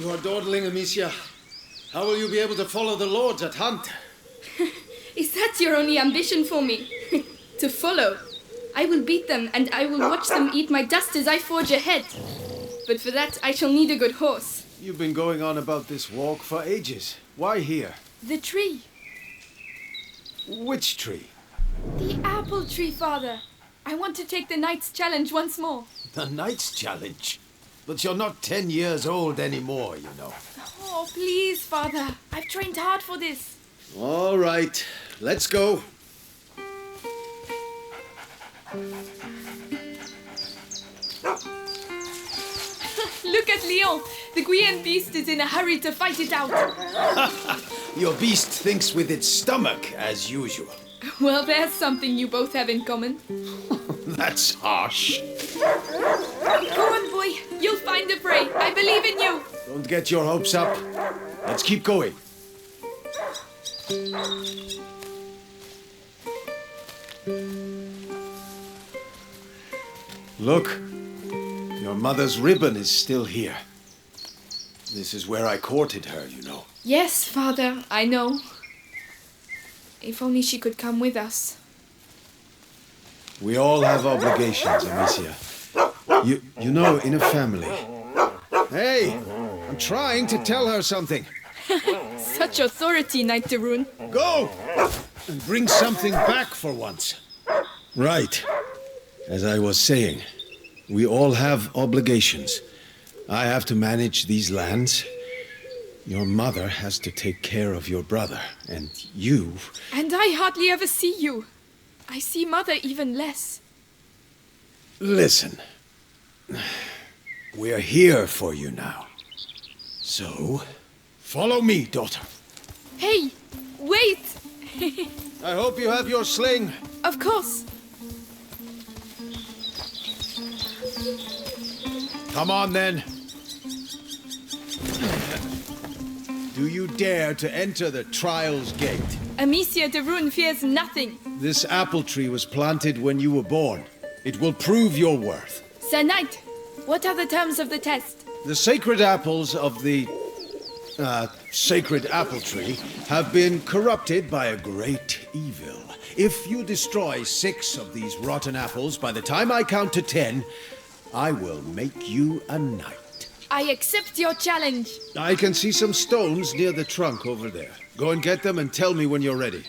You are dawdling, Amicia. How will you be able to follow the lords at hunt? Is that your only ambition for me? To follow? I will beat them, and I will watch them eat my dust as I forge ahead. But for that, I shall need a good horse. You've been going on about this walk for ages. Why here? The tree. Which tree? The apple tree, Father. I want to take the Knight's Challenge once more. The Knight's Challenge? But you're not 10 years old anymore, you know. Oh, please, Father. I've trained hard for this. All right, let's go. Look at Leon. The Guyenne beast is in a hurry to fight it out. Your beast thinks with its stomach, as usual. Well, there's something you both have in common. That's harsh. Go on, boy. You'll find the prey. I believe in you. Don't get your hopes up. Let's keep going. Look, your mother's ribbon is still here. This is where I courted her, you know. Yes, Father, I know. If only she could come with us. We all have obligations, Amicia. You know, in a family. Hey, I'm trying to tell her something. Such authority, Knight de Rune. Go! And bring something back for once. Right. As I was saying, we all have obligations. I have to manage these lands. Your mother has to take care of your brother. And you... And I hardly ever see you. I see Mother even less. Listen. We're here for you now. So, follow me, daughter. Hey, wait! I hope you have your sling. Of course. Come on, then. Do you dare to enter the Trials Gate? Amicia de Rune fears nothing. This apple tree was planted when you were born. It will prove your worth. Sir Knight, what are the terms of the test? The sacred apples of the... sacred apple tree have been corrupted by a great evil. If you destroy 6 of these rotten apples by the time I count to 10, I will make you a knight. I accept your challenge. I can see some stones near the trunk over there. Go and get them and tell me when you're ready.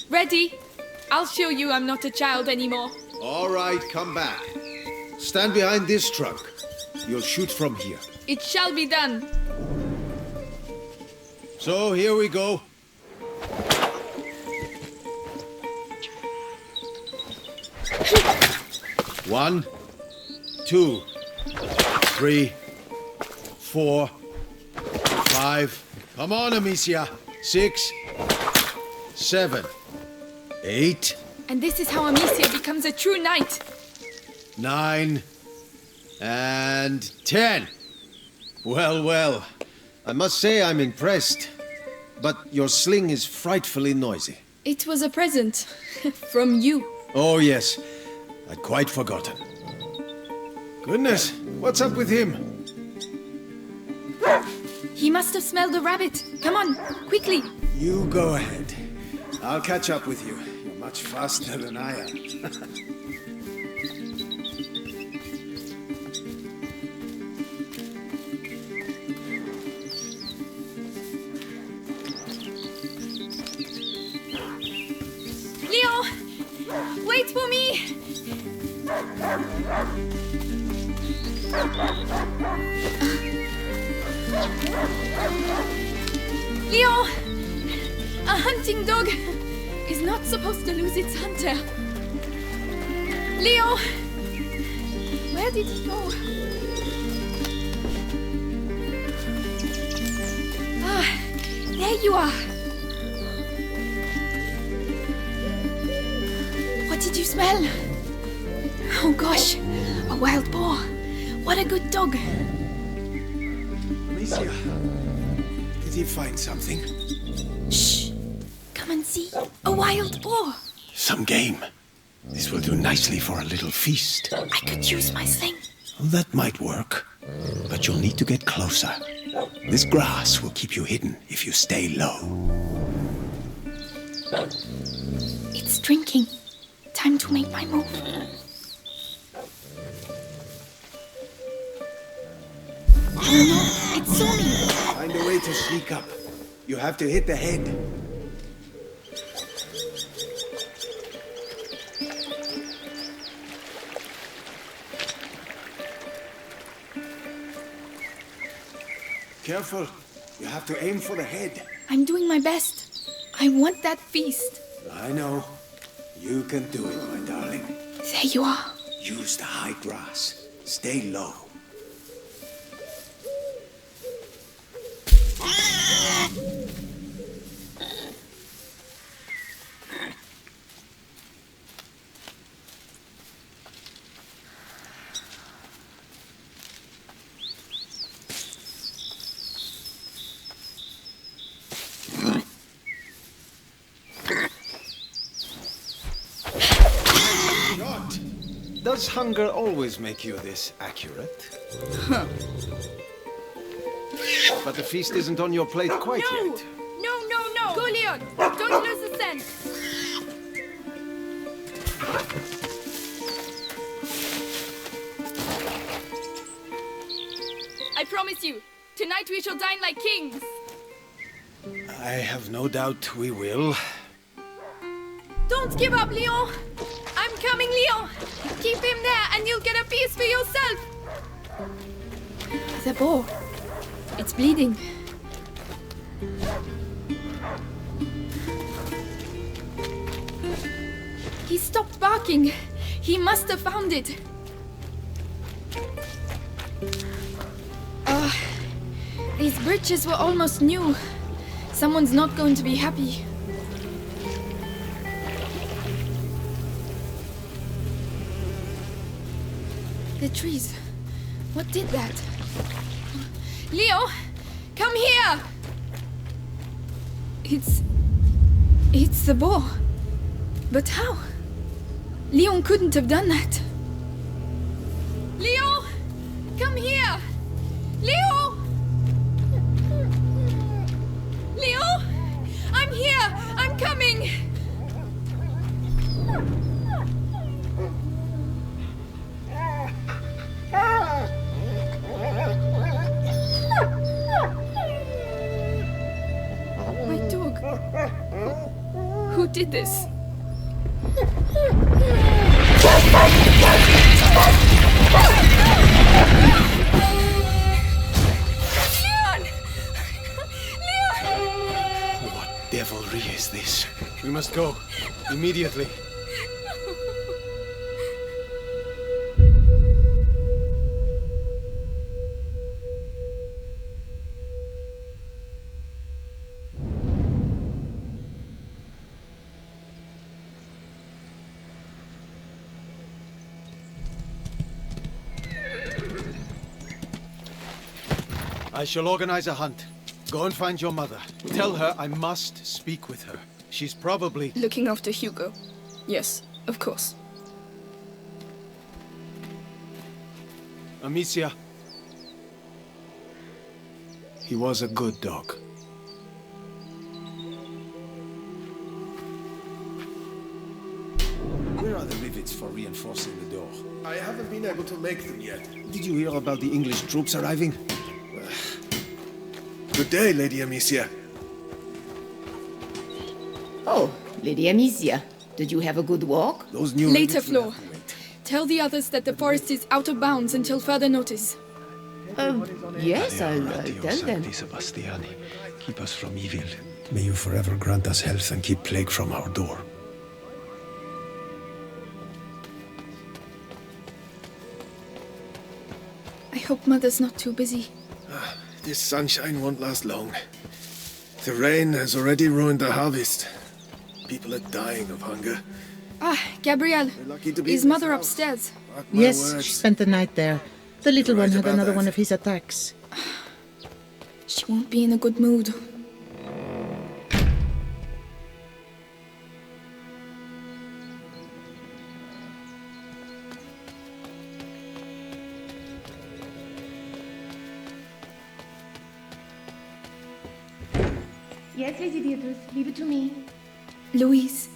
Ready? I'll show you I'm not a child anymore. All right, come back. Stand behind this trunk. You'll shoot from here. It shall be done. So, here we go. One, 2, 3, 4, 5. Come on, Amicia. 6, 7, 8. And this is how Amicia becomes a true knight. 9, and 10. Well, well. I must say I'm impressed. But your sling is frightfully noisy. It was a present. From you. Oh, yes. I'd quite forgotten. Goodness, what's up with him? He must have smelled a rabbit. Come on, quickly. You go ahead. I'll catch up with you. You're much faster than I am. Leo! Wait for me! Leo! A hunting dog is not supposed to lose its hunter. Leo! Where did he go? Ah, there you are. What did you smell? Oh gosh, a wild boar. What a good dog. Amicia, did he find something? Shh! Come and see. A wild boar. Some game. This will do nicely for a little feast. I could use my sling. That might work, but you'll need to get closer. This grass will keep you hidden if you stay low. It's drinking. Time to make my move. Oh no, it saw me. Find a way to sneak up. You have to hit the head. Careful. You have to aim for the head. I'm doing my best. I want that feast. I know. You can do it, my darling. There you are. Use the high grass. Stay low. Does hunger always make you this accurate? Huh. But the feast isn't on your plate quite No! yet. No! Go, Leon! Don't lose the scent! I promise you, tonight we shall dine like kings! I have no doubt we will. Don't give up, Leon! I'm coming, Leon! Keep him there and you'll get a piece for yourself! The boar. It's bleeding. He stopped barking. He must have found it. These bridges were almost new. Someone's not going to be happy. The trees. What did that? Leo! Come here! It's the boar. But how? Leon couldn't have done that. Leo! Come here! Leo! Leo! I'm here! I'm coming! My dog. Who did this? Leon! Leon! What devilry is this? We must go. Immediately. I shall organize a hunt. Go and find your mother. Tell her I must speak with her. She's probably... Looking after Hugo. Yes, of course. Amicia. He was a good dog. Where are the rivets for reinforcing the door? I haven't been able to make them yet. Did you hear about the English troops arriving? Good day, Lady Amicia. Oh, Lady Amicia, did you have a good walk? Those new Later, rivets will Flo. have to wait. Tell the others that the forest is out of bounds until further notice. Yes, I'll tell them. Sebastiani, keep us from evil. May you forever grant us health and keep plague from our door. I hope Mother's not too busy. This sunshine won't last long. The rain has already ruined the harvest. People are dying of hunger. Ah, Gabrielle. We're lucky to be Is in this Mother house. upstairs? Mark my Yes, words. she spent the night there. The little You're one right had about another that. one of his attacks. She won't be in a good mood. Yes, Lady Beatrice, leave it to me. Louise,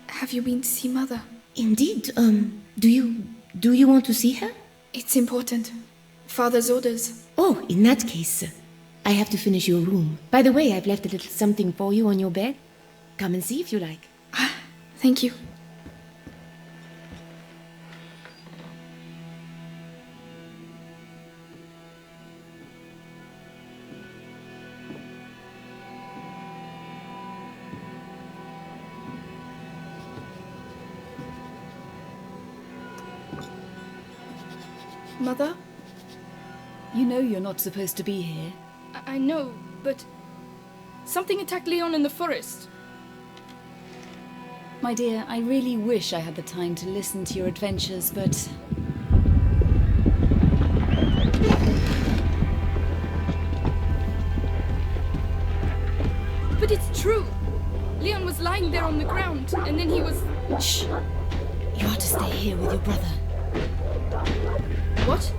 have you been to see Mother? Indeed, do you want to see her? It's important. Father's orders. Oh, in that case, I have to finish your room. By the way, I've left a little something for you on your bed. Come and see if you like. Thank you. Mother? You know you're not supposed to be here. I know, but something attacked Leon in the forest. My dear, I really wish I had the time to listen to your adventures, but... But it's true. Leon was lying there on the ground, and then he was... Shh! You are to stay here with your brother. What?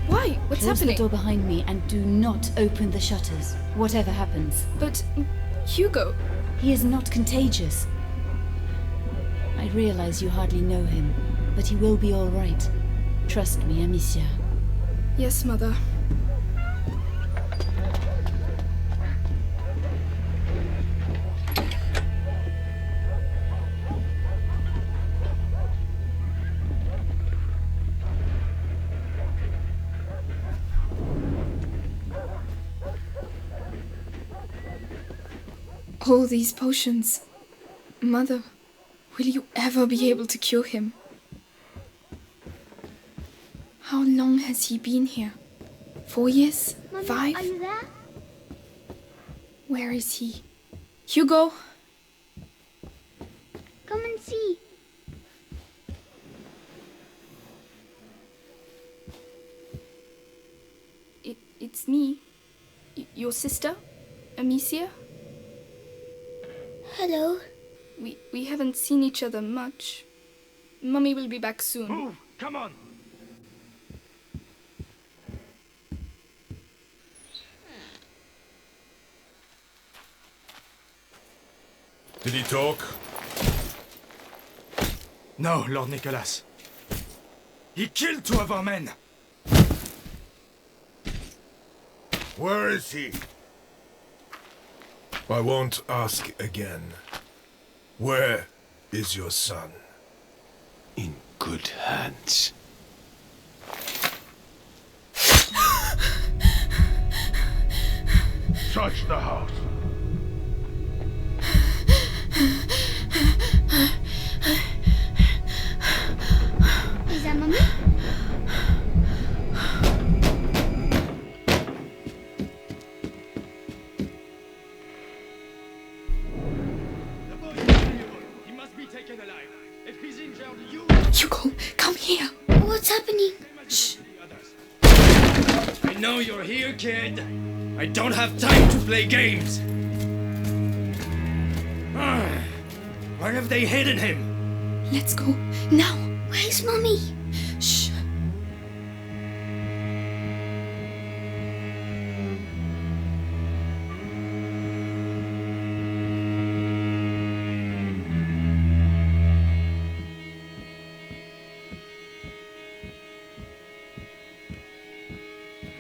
Why? What's Close happening? the door behind me and do not open the shutters, whatever happens. But... Hugo... He is not contagious. I realize you hardly know him, but he will be all right. Trust me, Amicia. Yes, Mother. All these potions. Mother, will you ever be able to cure him? How long has he been here? 4 years? Mommy, 5? are you there? Where is he? Hugo! Come and see. It's me. Your sister? Amicia? Hello. We haven't seen each other much. Mummy will be back soon. Move! Come on! Did he talk? No, Lord Nicholas. He killed 2 of our men! Where is he? I won't ask again. Where is your son? In good hands. Search the house. Is that Mommy? The boy is valuable. He must be taken alive. If he's injured, you... Hugo, come here! What's happening? Shh! I know you're here, kid. I don't have time to play games. Where have they hidden him? Let's go, now! Where's Mommy? Shh!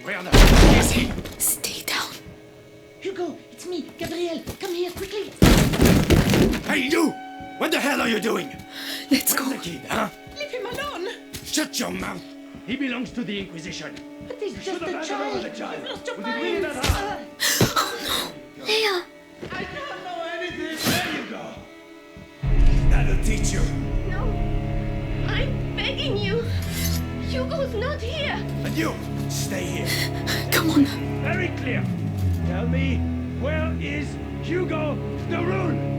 Where the hell is he? Stay down. Hugo, it's me, Gabrielle. Come here, quickly. Hey, you! What the hell are you doing? Let's Where's go. the kid, huh? Leave him alone. Shut your mouth! He belongs to the Inquisition. But he's just Should have a handed over child. the child. You've lost your Was it really mind. that hard? Leia. I don't know anything. There you go. That'll teach you. No. I'm begging you. Hugo's not here. And you, stay here. Come on. Very clear. Tell me, where is Hugo the Rune?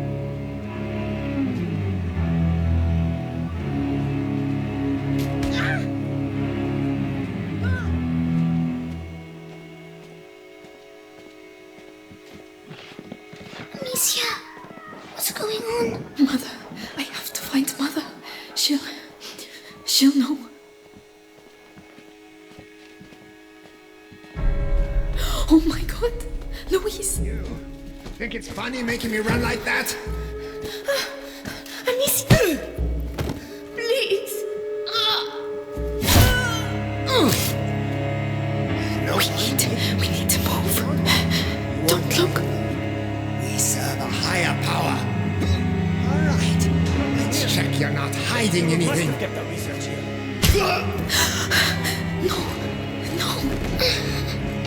Amicia, what's going on? Mother, I have to find Mother. She'll know. Oh my God, Louise. Think it's funny making me run like that? Amicia! Please! No. We need to move. Don't look. We serve a higher power. All right. Let's check you're not hiding anything. Get the research here.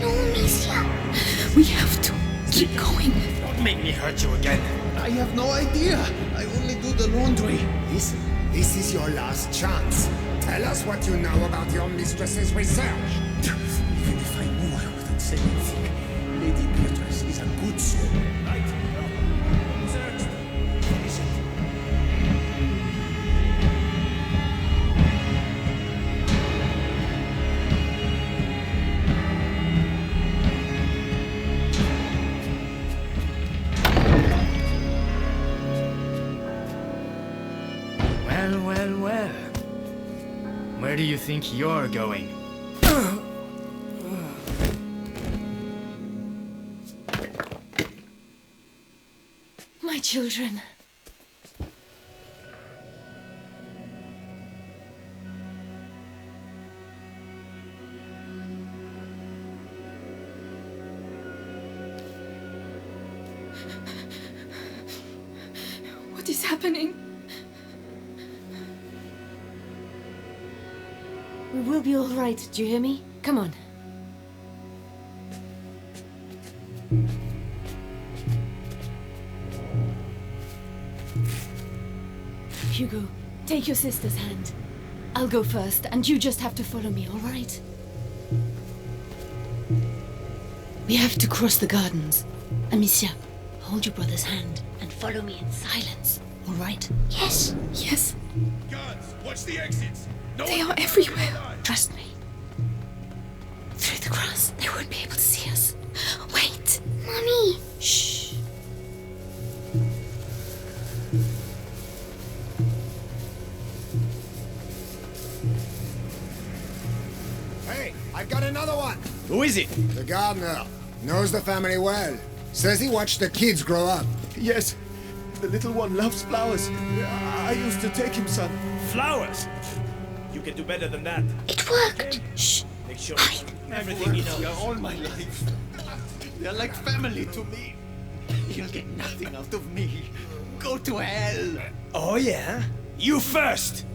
No, Amicia. We have to keep going. Don't make me hurt you again. I have no idea. I only do the laundry. Listen, this is your last chance. Tell us what you know about your mistress's research. Even if I knew, I wouldn't say anything. Lady Beatrice is a good soul. Right. Research. Finish it. Well. Where do you think you're going? My children. What is happening? We will be all right, do you hear me? Come on. Hugo, take your sister's hand. I'll go first, and you just have to follow me, all right? We have to cross the gardens. Amicia, hold your brother's hand and follow me in silence, all right? Yes. Guards, watch the exits. No They are everywhere. Trust me. Through the grass, they won't be able to see us. Wait! Mommy. Shh. Hey, I've got another one. Who is it? The gardener. Knows the family well. Says he watched the kids grow up. Yes, the little one loves flowers. I used to take him some. Flowers. You can do better than that. It worked. Shh. Make sure everything you know. All my life. They're like family to me. You'll get nothing out of me. Go to hell. Oh yeah? You first!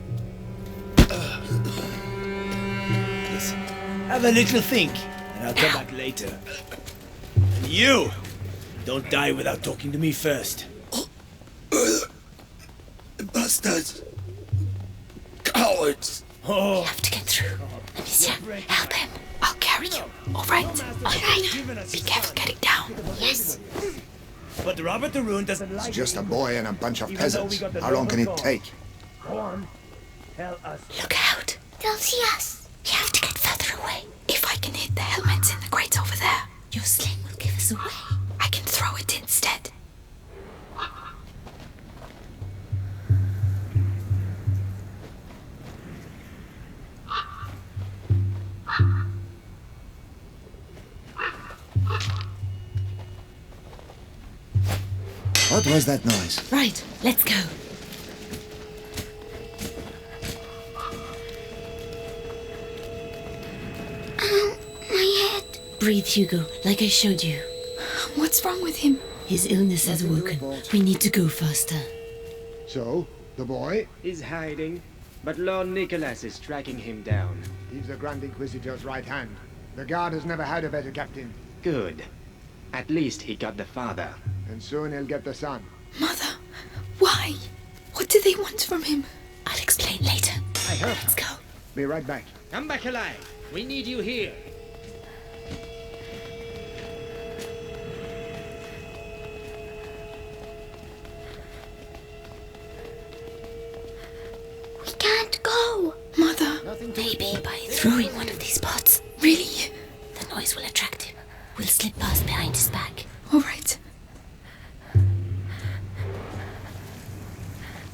Listen, have a little think, and I'll come back later. And you! Don't die without talking to me first. Bastards. Cowards. Oh, Have to get through. Amicia, help him. I'll carry you. All right. All right. Be careful getting down. Yes. but Robert the Rune doesn't like Just a boy and a bunch of Even though we peasants. got the How long can it local take? Go on. Tell us. Look out. They'll see us. You have to get further away. If I can hit the helmets in the grate over there, your sling will give us away. I can throw it instead. What was that noise? Right, let's go. My head. Breathe, Hugo, like I showed you. What's wrong with him? His illness has woken. We need to go faster. So, the boy? He's hiding, but Lord Nicholas is tracking him down. He's the Grand Inquisitor's right hand. The guard has never had a better captain. Good. At least he got the father. And soon he'll get the son. Mother, why? What do they want from him? I'll explain later. I heard. Let's go. Be right back. Come back alive. We need you here. We can't go. Mother, Maybe by throwing one of these pots, really? the noise will attract him. We'll slip past behind his back. All right.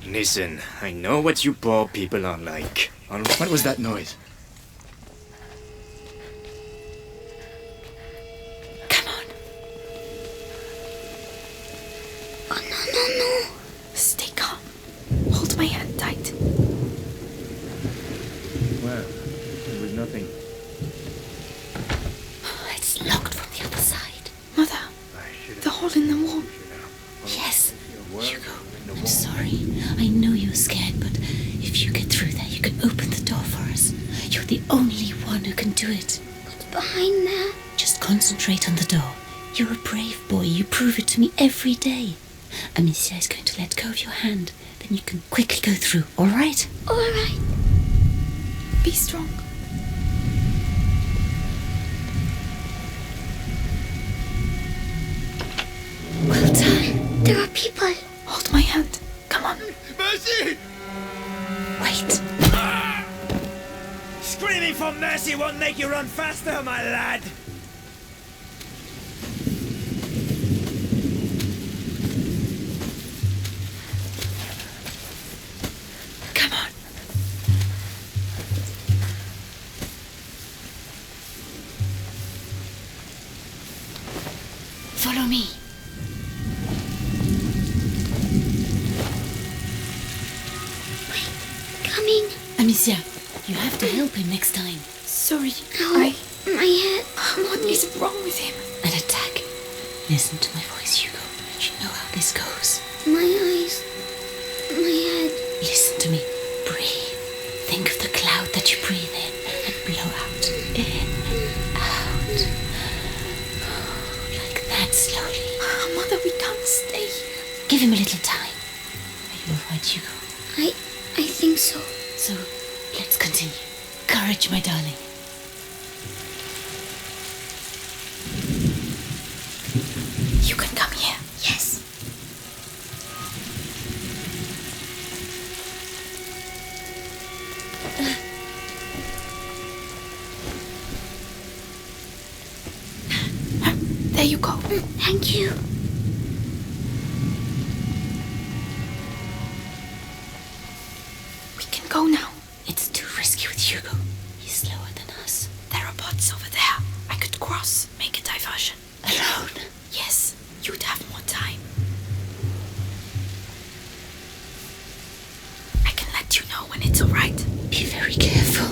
Listen, I know what you poor people are like. What was that noise? Come on. do it. What's behind there? Just concentrate on the door. You're a brave boy. You prove it to me every day. Amicia is going to let go of your hand. Then you can quickly go through, all right? All right. Be strong. Well done. There are people. Hold my hand. Come on. Mercy! Wait. Screaming for mercy won't make you run faster, my lad! Come on. Follow me. Coming. Amicia, you have to help him next time. Sorry. Ow. My head. What is wrong with him? An attack. Listen to my voice, Hugo. You know how this goes. My eyes. My head. Listen to me. Breathe. Think of the cloud that you breathe in and blow out. In, out. Like that, slowly. Mother, we can't stay here. Give him a little time. Are you alright, Hugo? I think so. So, let's continue. Courage, my darling. You can come here. Yes. There you go. Thank you. We can go now. It's too risky with Hugo. He's slower than us. There are pots over there. I could cross, make a diversion. Alone? Yes, you'd have more time. I can let you know when it's alright. Be very careful.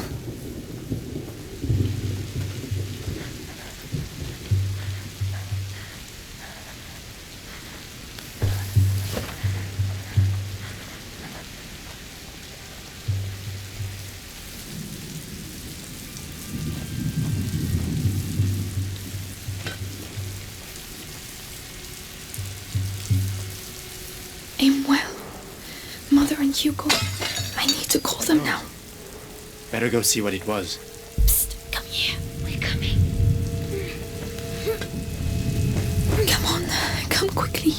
Aim well. Mother and Hugo. I need to call them now. Better go see what it was. Psst, come here. We're coming. Come on, come quickly.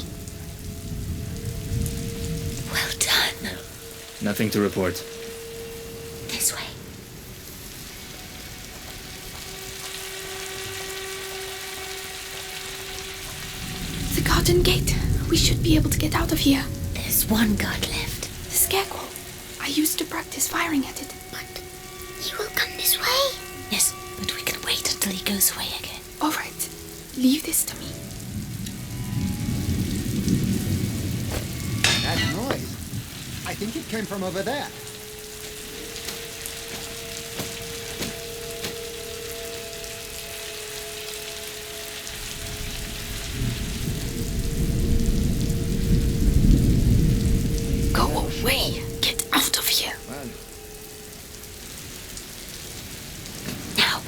Well done. Nothing to report. This way. The garden gate. We should be able to get out of here. There's one guard left. The scarecrow. I used to practice firing at it. But he will come this way. Yes, but we can wait until he goes away again. All right. Leave this to me. That noise. I think it came from over there. Go away. Get out of here. Well, Now.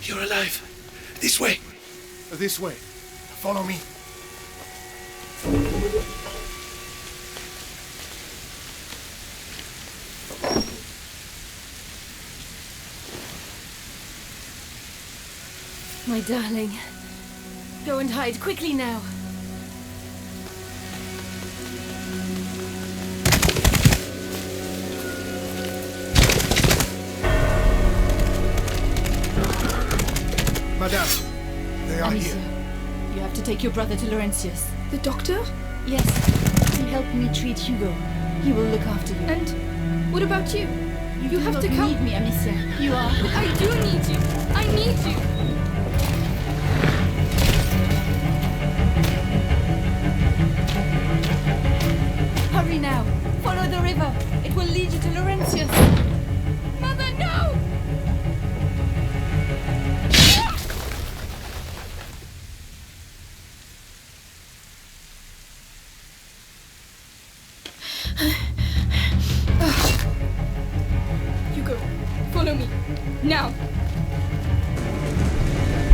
You're alive. This way. This way. Follow me. My darling. Go and hide quickly now. Madame, they are Amicia, here. you have to take your brother to Laurentius. The doctor? Yes, he helped me treat Hugo. He will look after you. And what about you? You do have not to come. need me, Amicia. You are. I do need you. I need you. Hurry now. Follow the river. It will lead you to Laurentius. Mother, no! Hugo, follow me. Now.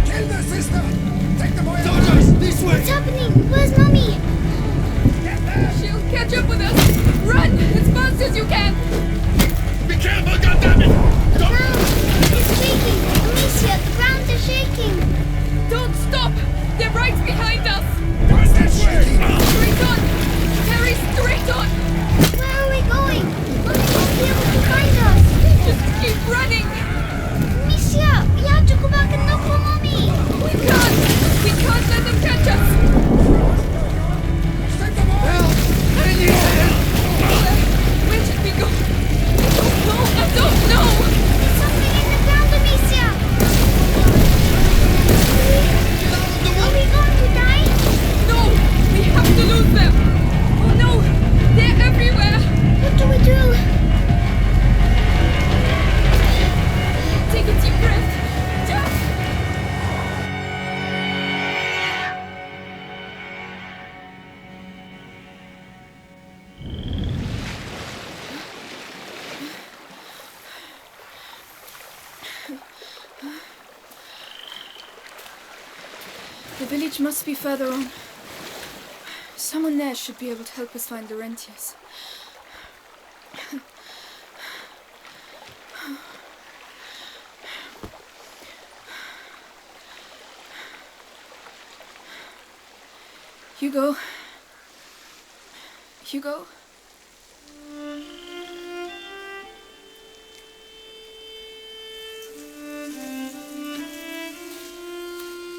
Kill the sister! Take the boy out! This way! What's happening? Where's Mommy? She'll catch up with us. Run as fast as you can. Be careful, goddammit! The ground is shaking. Amicia, the ground is shaking. Don't stop. They're right behind us. Where's that way? Straight on. Harry, straight on. Where are we going? Mommy won't be able to find us. Just keep running. Amicia, we have to go back and look for Mommy. We can't. We can't let them catch us. Take the boy! Help! I need help! Where should we go? No, I don't know. There's something in the ground, Amicia. Are we going to die? No, we have to lose them. Oh no, they're everywhere. What do we do? Take a deep breath. Just. The village must be further on. Someone there should be able to help us find the rentiers. Hugo? Hugo?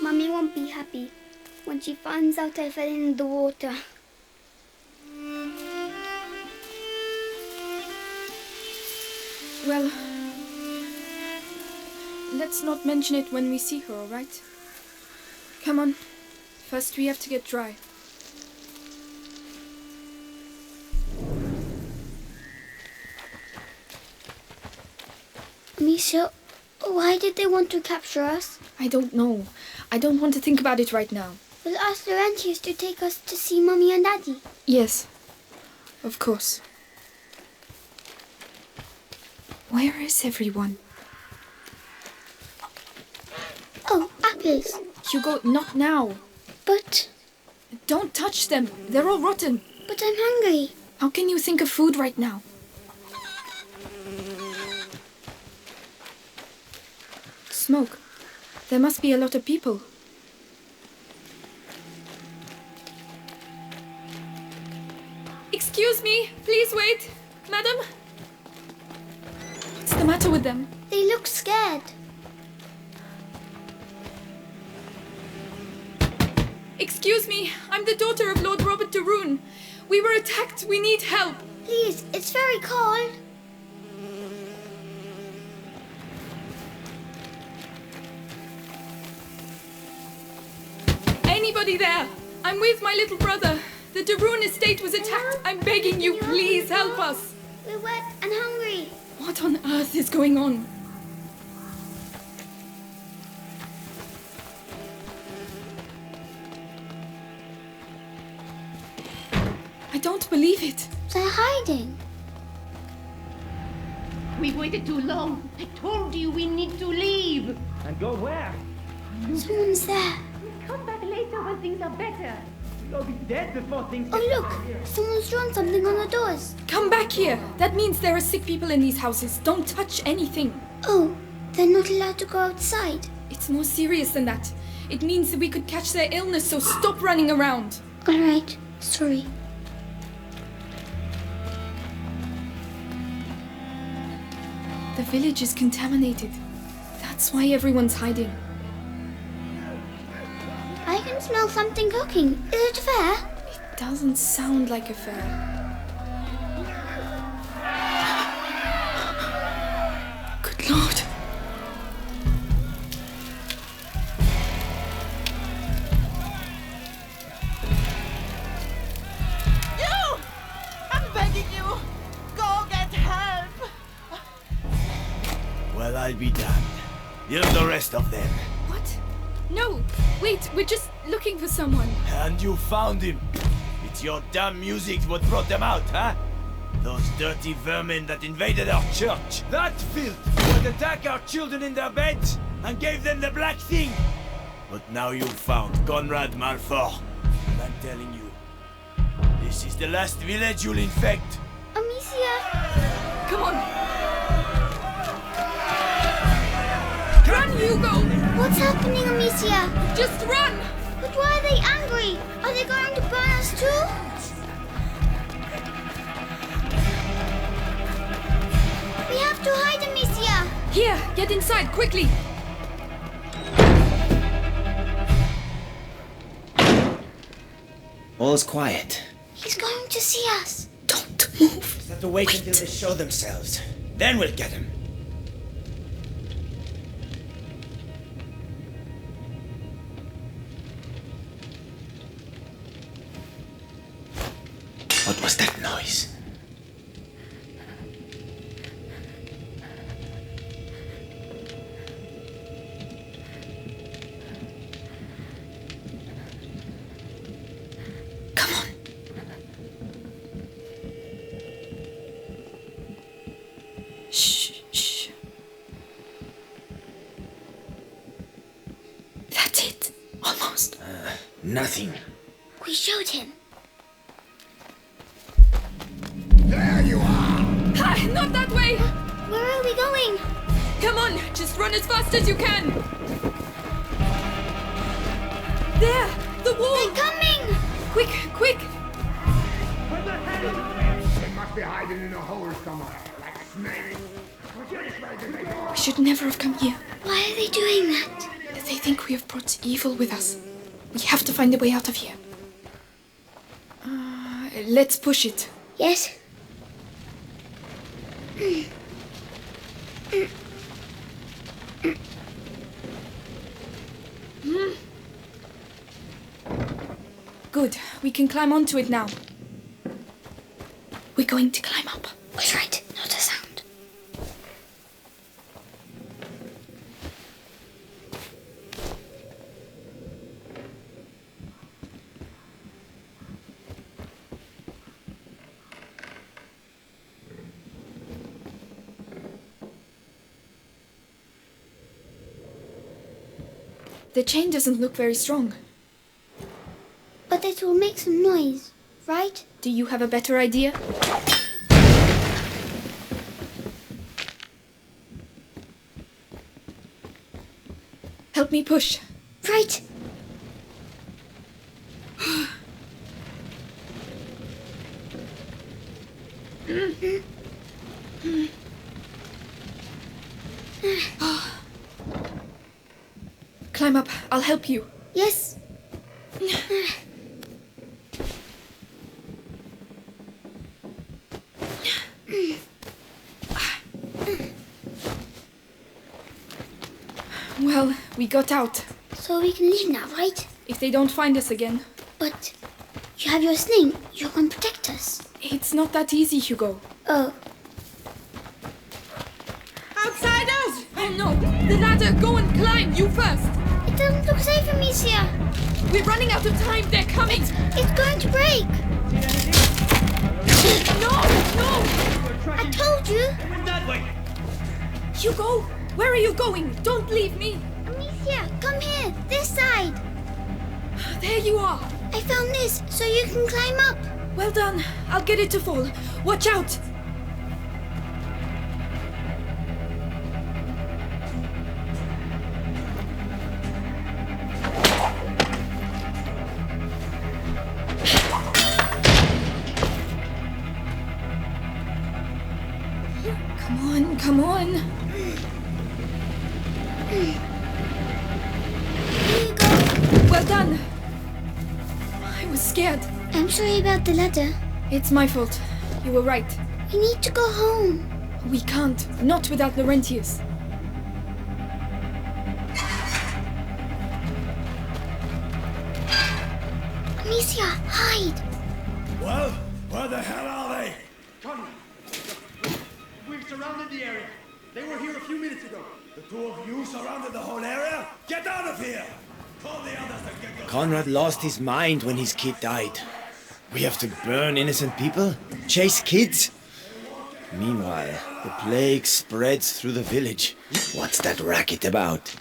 Mommy won't be happy when she finds out I fell in the water. Well, let's not mention it when we see her, all right? Come on. First we have to get dry. Amicia, why did they want to capture us? I don't know. I don't want to think about it right now. We'll ask the rentiers to take us to see Mommy and Daddy. Yes, of course. Where is everyone? Oh, apples. Hugo, not now. But Don't touch them. They're all rotten. I'm hungry. How can you think of food right now? Smoke. There must be a lot of people. Excuse me. Please wait. Madam? What's the matter with them? They look scared. Excuse me. I'm the daughter of Lord Robert de Rune. We were attacked. We need help. Please, it's very cold. Anybody there? I'm with my little brother. The de Rune estate was attacked. I'm begging you, please help us. We're wet and hungry. What on earth is going on? I don't believe it. They're hiding. We've waited too long. I told you we need to leave. And go where? Someone's there. Come back later when things are better. You'll be dead before things Oh, look. Someone's drawn something on the doors. Come back here. That means there are sick people in these houses. Don't touch anything. Oh, they're not allowed to go outside. It's more serious than that. It means that we could catch their illness, so stop running around. All right. Sorry. The village is contaminated. That's why everyone's hiding. I can smell something cooking. Is it fair? It doesn't sound like a fair. Good Lord. You! I'm begging you! Go get help! Well, I'll be damned. Here's the rest of them. What? No, wait, we're just looking for someone. And you found him. It's your damn music what brought them out, huh? Those dirty vermin that invaded our church. That filth would attack our children in their beds and gave them the black thing. But now you've found Conrad Malfour. And I'm telling you, this is the last village you'll infect. Amicia! Come on! Run, Hugo! What's happening, Amicia? Just run! But why are they angry? Are they going to burn us too? We have to hide, Amicia! Here, get inside, quickly! All's quiet. He's going to see us. Don't move. Just have to wait until they show themselves. Then we'll get him. What was that noise? Come on. Shh, shh. That's it. Almost. Nothing. We showed him. There you are! Ha! Not that way! Where are we going? Come on, just run as fast as you can! There! The wall! They're coming! Quick, quick! They must be hiding in a hole somewhere, like snakes. We should never have come here. Why are they doing that? They think we have brought evil with us. We have to find a way out of here. Let's push it. Yes. Good. We can climb onto it now. We're going to climb up. Was right, not a sound. The chain doesn't look very strong. But it will make some noise, right? Do you have a better idea? Help me push. Right. Climb up. I'll help you. Yes. Well, we got out. So we can leave now, right? If they don't find us again. But you have your sling. You can protect us. It's not that easy, Hugo. Oh. Outsiders! Oh no! The ladder! Go and climb! You first! It doesn't look safe, Amicia. We're running out of time! They're coming! It's going to break! No! No! I told you! That way! Hugo! Where are you going? Don't leave me! Amicia, come here! This side! There you are! I found this, so you can climb up! Well done! I'll get it to fall. Watch out! Come on, come on! Here you go. Well done! I was scared. I'm sorry about the ladder. It's my fault. You were right. We need to go home. We can't. Not without Laurentius. Amicia, hide! Well, where the hell are they? Conrad, we've surrounded the area. They were here a few minutes ago. The two of you surrounded the whole area? Get out of here! Call the others and get going. Conrad lost his mind when his kid died. We have to burn innocent people? Chase kids? Meanwhile, the plague spreads through the village. What's that racket about?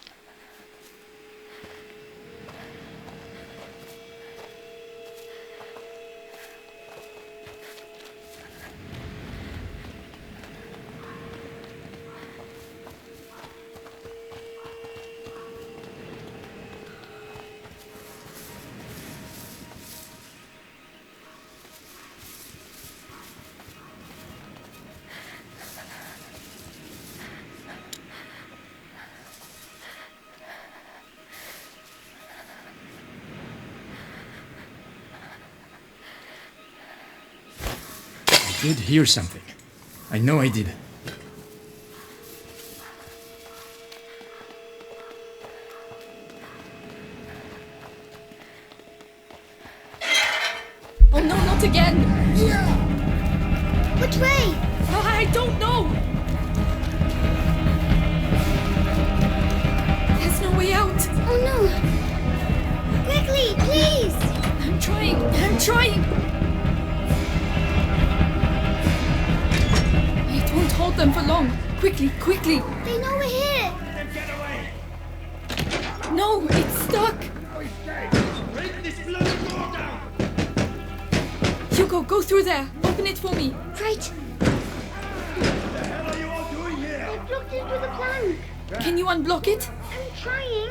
I did hear something. I know I did. Oh no, not again! Which way? Oh, I don't know! There's no way out! Oh no! Quickly, please! I'm trying! It won't hold them for long. Quickly! They know we're here! No, it's stuck! Break this bloody door down! Hugo, go through there. Open it for me. Right. What the hell are you all doing here? I blocked it with a plank. Can you unblock it? I'm trying.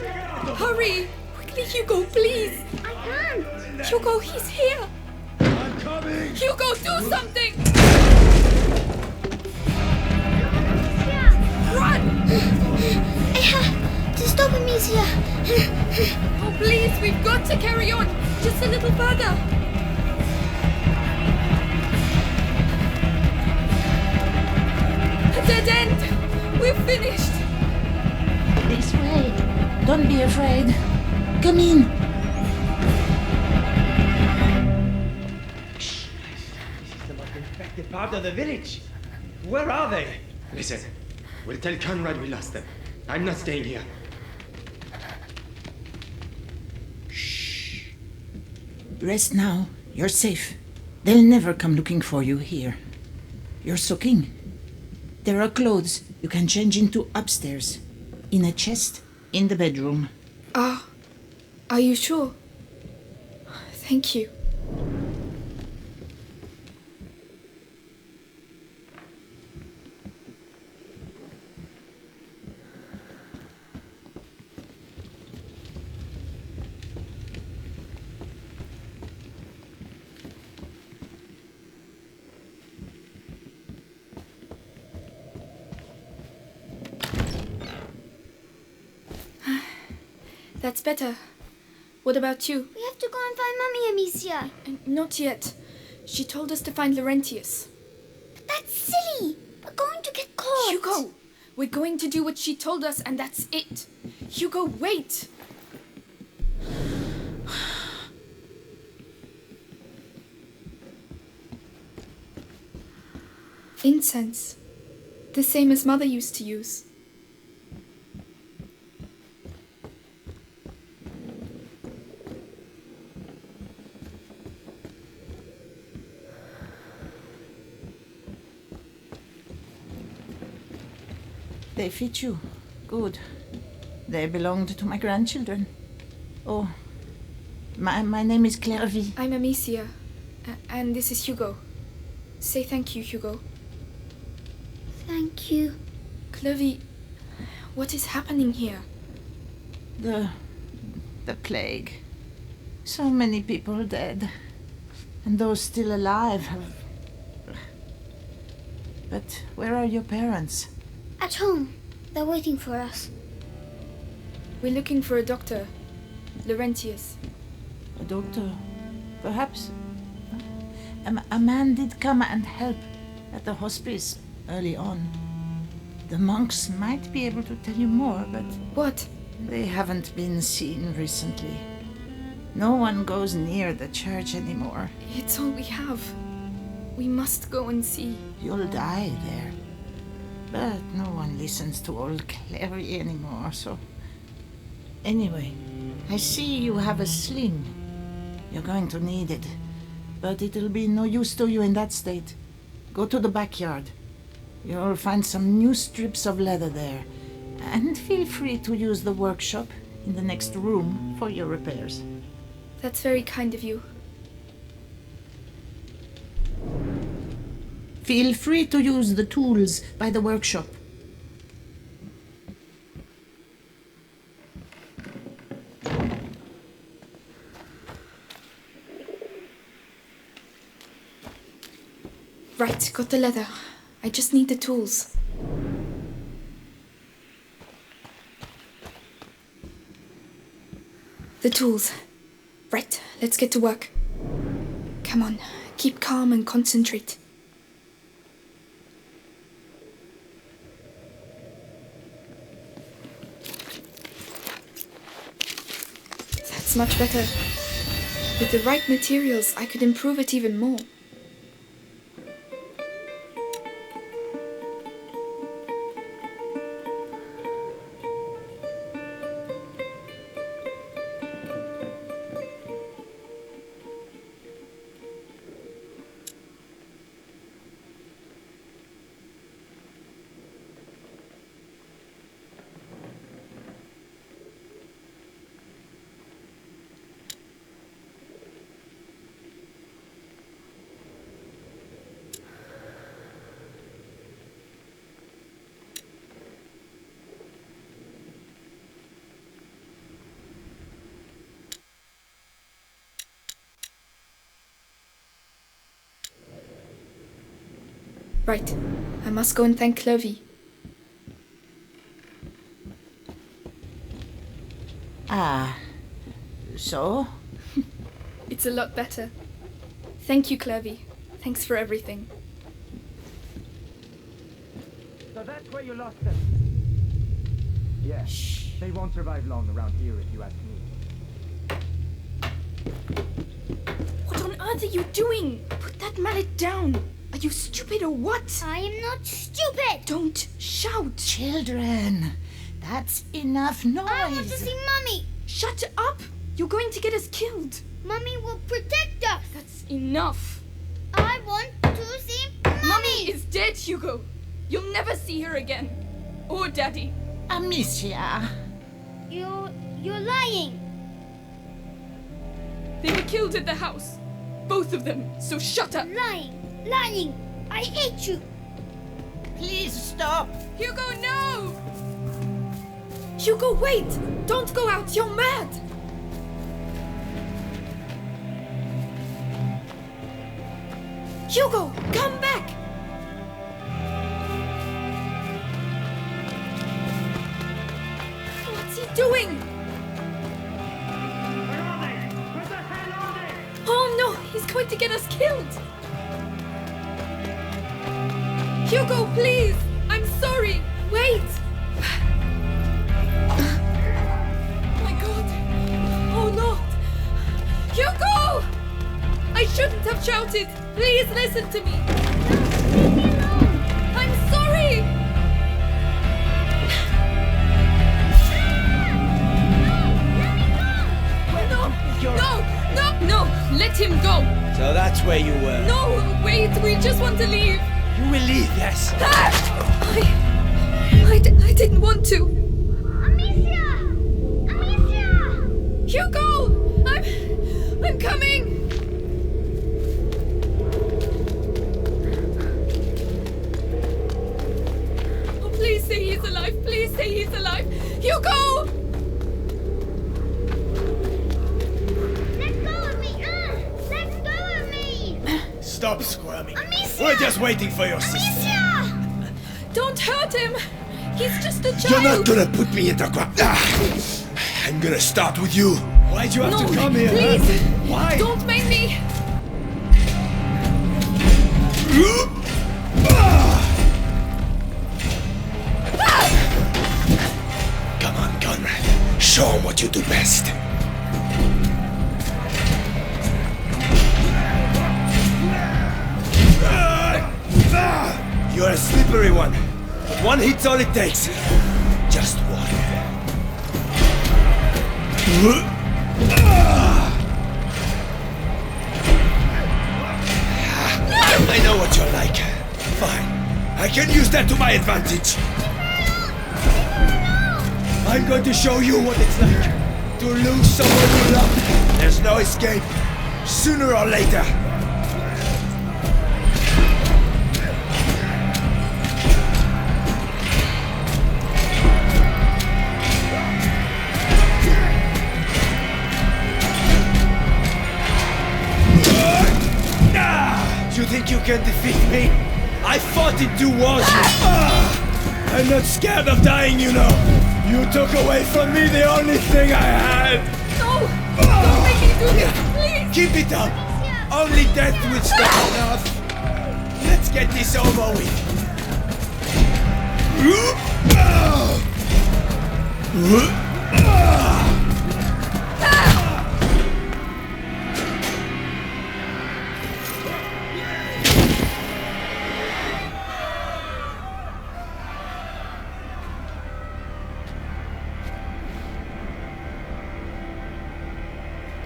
Hurry! Quickly, Hugo, please! I can't. Hugo, he's here! I'm coming! Hugo, do something! Run! I have to stop Amicia. Oh, please, we've got to carry on. Just a little further. A dead end. We're finished. This way. Don't be afraid. Come in. This is the most infected part of the village. Where are they? Listen, we'll tell Conrad we lost them. I'm not staying here. Rest now. You're safe. They'll never come looking for you here. You're soaking. There are clothes you can change into upstairs. In a chest in the bedroom. Are you sure? Thank you. That's better. What about you? We have to go and find Mummy, Amicia. Not yet. She told us to find Laurentius. But that's silly. We're going to get caught. Hugo! We're going to do what she told us and that's it. Hugo, wait! Incense. The same as Mother used to use. They fit you. Good. They belonged to my grandchildren. Oh, my name is Clairvy. I'm Amicia. And this is Hugo. Say thank you, Hugo. Thank you. Clovey, what is happening here? The plague. So many people dead. And those still alive have... But where are your parents? At home. They're waiting for us. We're looking for a doctor. Laurentius. A doctor? Perhaps. A man did come and help at the hospice early on. The monks might be able to tell you more, but... What? They haven't been seen recently. No one goes near the church anymore. It's all we have. We must go and see. You'll die there. But no one listens to old Clary anymore, so... Anyway, I see you have a sling. You're going to need it. But it'll be no use to you in that state. Go to the backyard. You'll find some new strips of leather there. And feel free to use the workshop in the next room for your repairs. That's very kind of you. Feel free to use the tools by the workshop. Right, got the leather. I just need the tools. The tools. Right, let's get to work. Come on, keep calm and concentrate. That's much better. With the right materials, I could improve it even more. Right, I must go and thank Clovey. Ah, so? It's a lot better. Thank you, Clovey. Thanks for everything. So that's where you lost them? Yeah, they won't survive long around here if you ask me. What on earth are you doing? Put that mallet down. Are you stupid or what? I am not stupid. Don't shout. Children, that's enough noise. I want to see Mummy. Shut up. You're going to get us killed. Mummy will protect us. That's enough. I want to see Mummy. Mummy is dead, Hugo. You'll never see her again. Or Daddy. Amicia. You're lying. They were killed at the house. Both of them. So shut up. Lying. I hate you. Please stop. Hugo, no! Hugo, wait! Don't go out. You're mad. Hugo, come back! What's he doing? Where are they? Where the hell are they? Oh no, he's going to get us killed! Hugo, please! I'm sorry! Wait! My God! Oh Lord! Hugo! I shouldn't have shouted! Please listen to me! I'm sorry! No! Let him go! So that's where you were. No! Wait! We just want to leave! You will leave, yes. I didn't want to. Amicia! Hugo! I'm coming! Oh, please say he's alive. Please say he's alive. Hugo! Let go of me! Let go of me! Stop squirming. Amicia! We're just waiting for your sister. Amicia! Don't hurt him! He's just a child! You're not gonna put me in the ground. I'm gonna start with you. Why'd you have to come here? Please! Huh? Why? Don't make me! Come on, Conrad. Show him what you do best. You're a slippery one. But one hit's all it takes. Just one. I know what you're like. Fine. I can use that to my advantage. I'm going to show you what it's like to lose someone you love. There's no escape, sooner or later. You think you can defeat me? I fought in 2 wars. I'm not scared of dying, you know. You took away from me the only thing I had. No! Don't make me do this, please! Keep it up. Only death will stop enough. Let's get this over with.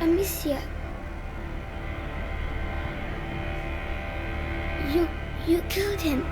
Amicia. You killed him.